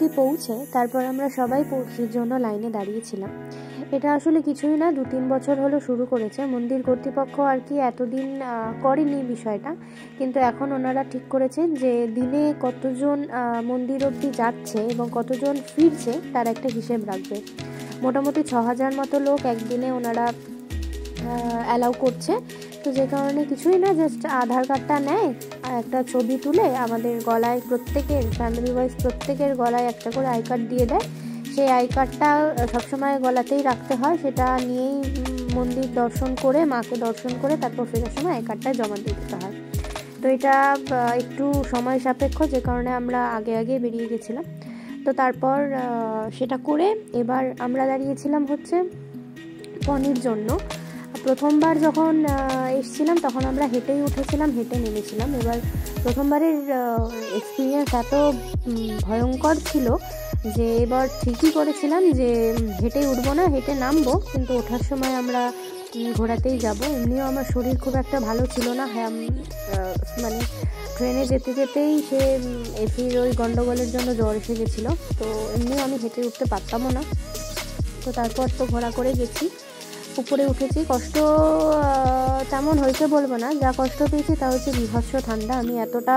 অবধি পৌঁছে তারপর আমরা সবাই পৌঁছির জন্য লাইনে দাঁড়িয়েছিলাম। এটা আসলে কিছুই না, 2-3 বছর হলো শুরু করেছে মন্দির কর্তৃপক্ষ আর কি, এতদিন করেনি বিষয়টা, কিন্তু এখন ওনারা ঠিক করেছেন যে দিনে কতজন মন্দির অবধি যাচ্ছে এবং কতজন ফিরছে তার একটা হিসেব রাখবে। মোটামুটি 6000 মতো লোক একদিনে ওনারা অ্যালাউ করছে। তো যে কারণে কিছুই না, জাস্ট আধার কার্ডটা নেয় আর একটা ছবি তুলে আমাদের গলায়, প্রত্যেকের ফ্যামিলি ওয়াইজ প্রত্যেকের গলায় একটা করে আই কার্ড দিয়ে দেয়। সেই আই কার্ডটা সবসময় গলাতেই রাখতে হয়, সেটা নিয়েই মন্দির দর্শন করে, মাকে দর্শন করে তারপর ফেরার সময় আই কার্ডটা জমা দিয়ে দিতে হয়। তো এটা একটু সময় সাপেক্ষ, যে কারণে আমরা আগে বেরিয়ে গেছিলাম। তো তারপর সেটা করে এবার আমরা দাঁড়িয়েছিলাম হচ্ছে পনির জন্য। প্রথমবার যখন এসেছিলাম তখন আমরা হেঁটেই উঠেছিলাম, হেঁটে নেমেছিলাম। এবার প্রথমবারের এক্সপিরিয়েন্স এত ভয়ঙ্কর ছিল যে এবার ঠিকই করেছিলাম যে হেঁটেই উঠবো না, হেঁটে নামবো, কিন্তু ওঠার সময় আমরা ঘোড়াতেই যাব। এমনিও আমার শরীর খুব একটা ভালো ছিল না, মানে ট্রেনে যেতে যেতেই সে এফির ওই গন্ডগোলের জন্য জ্বর এসে গেছিলো, তো এমনিও আমি হেঁটে উঠতে পারতামও না। তো তারপর তো ঘোড়া করে গেছি, উপরে উঠেছি। কষ্ট তেমন হয়েছে বলবো না, যা কষ্ট পেয়েছি তা হচ্ছে বীভৎস ঠান্ডা। আমি এতটা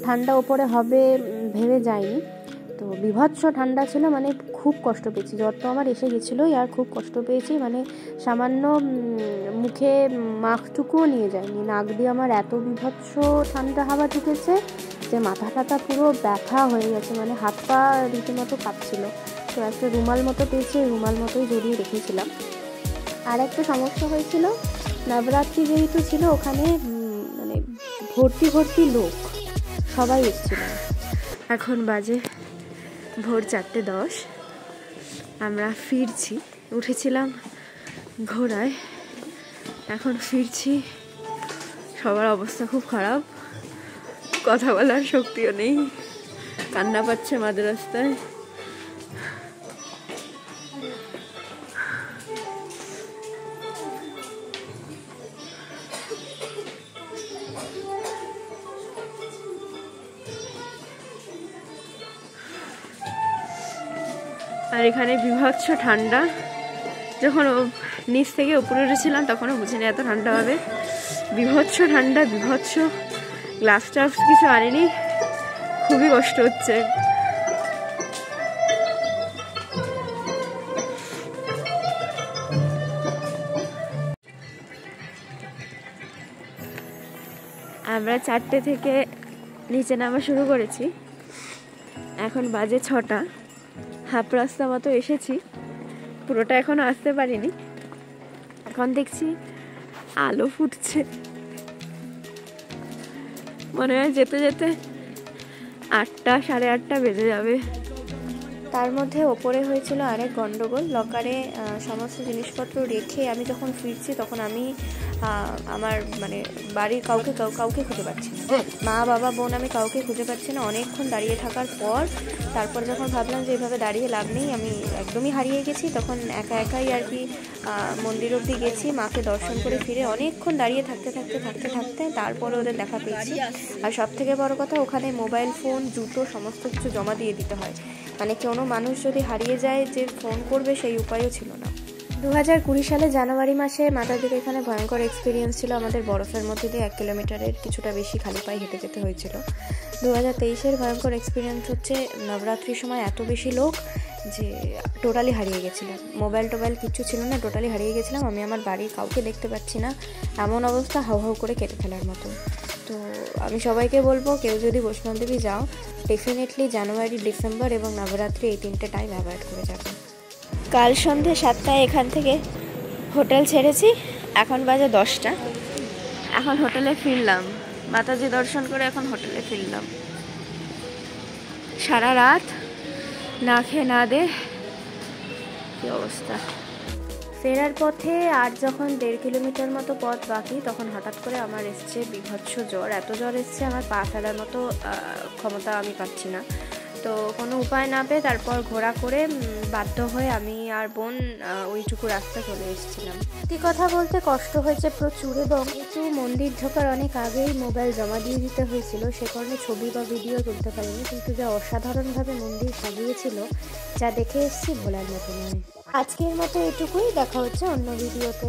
ঠান্ডা ওপরে হবে ভেবে যাইনি, তো বীভৎস ঠান্ডা ছিল, মানে খুব কষ্ট পেয়েছি। জ্বর তো আমার এসে গেছিলোই, আর খুব কষ্ট পেয়েছি, মানে সামান্য মুখে মাস্কটুকুও নিয়ে যায়নি, নাক দিয়ে আমার এত বীভৎস ঠান্ডা হাওয়া ঢুকেছে যে মাথা টাথা পুরো ব্যথা হয়ে গেছে, মানে হাত পা রীতিমতো কাঁপছিল। তো একটা রুমাল মতো পেয়েছি, রুমাল মতোই জড়িয়ে রেখেছিলাম। আর একটা সমস্যা হয়েছিল, নবরাত্রি যেহেতু ছিল ওখানে মানে ভর্তি লোক, সবাই এসেছিল। এখন বাজে ভোর 4:10, আমরা ফিরছি, উঠেছিলাম ঘোড়ায়, এখন ফিরছি। সবার অবস্থা খুব খারাপ, কথা বলার শক্তিও নেই, কান্না পাচ্ছে মাঝ রাস্তায়। আর এখানে বীভৎস ঠান্ডা, যখন নিচ থেকে উপরে উঠেছিলাম তখনও বুঝিনি এত ঠান্ডা হবে। বীভৎস ঠান্ডা, বীভৎস, গ্লাস টাস কিছু আনেনি, খুবই কষ্ট হচ্ছে। আমরা 4টে থেকে নিচে নামা শুরু করেছি, এখন বাজে 6টা। হাফ রাস্তা মতো এসেছি, পুরোটা এখনো আসতে পারিনি। এখন দেখছি আলো ফুটছে, মনে হয় যেতে যেতে 8টা, 8:30 বেজে যাবে। তার মধ্যে ওপরে হয়েছিল আরেক গন্ডগোল। লকারে সমস্ত জিনিসপত্র রেখে আমি যখন ফিরছি তখন আমি আমার মানে বাড়ির কাউকে খুঁজে পাচ্ছি না, মা বাবা বোন আমি কাউকে খুঁজে পাচ্ছি না। অনেকক্ষণ দাঁড়িয়ে থাকার পর তারপর যখন ভাবলাম যে এভাবে দাঁড়িয়ে লাভ নেই, আমি একদমই হারিয়ে গেছি, তখন একাই আর কি মন্দির অবধি গেছি, মাকে দর্শন করে ফিরে অনেকক্ষণ দাঁড়িয়ে থাকতে তারপরে ওদের দেখা পেয়েছি। আর সব থেকে বড় কথা, ওখানে মোবাইল ফোন, জুতো সমস্ত কিছু জমা দিয়ে দিতে হয়, মানে কোনো মানুষ যদি হারিয়ে যায় যে ফোন করবে সেই উপায়ও ছিল না। 2020 সালে জানুয়ারি মাসে মাতাদির এখানে ভয়ঙ্কর এক্সপিরিয়েন্স ছিল। আমাদের বরফের মধ্যে দিয়ে 1 কিলোমিটারের কিছুটা বেশি খালি পায়ে হেঁটে যেতে হয়েছিল। 2023-এর ভয়ঙ্কর এক্সপিরিয়েন্স হচ্ছে নবরাত্রির সময় এত বেশি লোক যে টোটালি হারিয়ে গেছিলাম, মোবাইল কিচ্ছু ছিল না, টোটালি হারিয়ে গেছিলাম। আমি আমার বাড়ির কাউকে দেখতে পাচ্ছি না, এমন অবস্থা হাউ করে কেটে ফেলার মতো। তো আমি সবাইকে বলবো, কেউ যদি বৈষ্ণবদেবী যাও ডেফিনেটলি জানুয়ারি, ডিসেম্বর এবং নবরাত্রি এই 3টে টাইম অ্যাভয়েড করে যাবে। কাল সন্ধ্যে 7টায় এখান থেকে হোটেল ছেড়েছি, এখন বাজে 10টা। এখন হোটেলে ফিরলাম, মাতাজি দর্শন করে এখন হোটেলে ফিরলাম। সারা রাত না খেয়ে না দে কি অবস্থা। ফেরার পথে আর যখন 1.5 কিলোমিটার মতো পথ বাকি, তখন হঠাৎ করে আমার এসছে বিভৎস জ্বর। এত জ্বর এসছে আমার পা ফেলার মতো ক্ষমতা আমি পাচ্ছি না। তো কোনো উপায় না পেয়ে তারপর ঘোড়া করে বাধ্য হয়ে আমি আর বোন ওইটুকু রাস্তা চলে এসেছিলাম। সত্যি কথা বলতে কষ্ট হয়েছে প্রচুর, এবং একটু মন্দির ঢোকার অনেক আগেই মোবাইল জমা দিয়ে দিতে হয়েছিল, সে কারণে ছবি বা ভিডিও তুলতে পারিনি। কিন্তু যা অসাধারণভাবে মন্দির সাজিয়েছিল, যা দেখে এসেছি ভোলার মতো নয়। আজকের মতো এটুকুই, দেখা হচ্ছে অন্য ভিডিওতে।